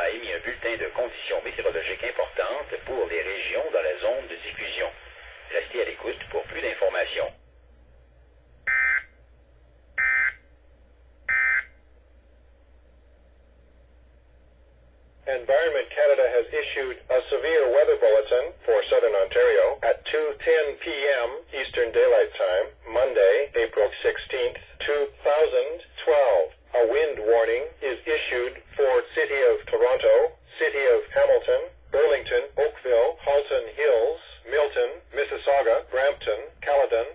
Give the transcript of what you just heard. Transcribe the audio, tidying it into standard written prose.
a émis un bulletin de conditions météorologiques importantes pour les régions dans la zone de diffusion. Restez à l'écoute pour plus d'informations. Environment Canada has issued a severe weather bulletin for Southern Ontario at 2:10 p.m. Eastern Daylight Time, Monday, April 16th, 2012. A wind warning is issued for City of Toronto, City of Hamilton, Burlington, Oakville, Halton Hills, Milton, Mississauga, Brampton, Caledon,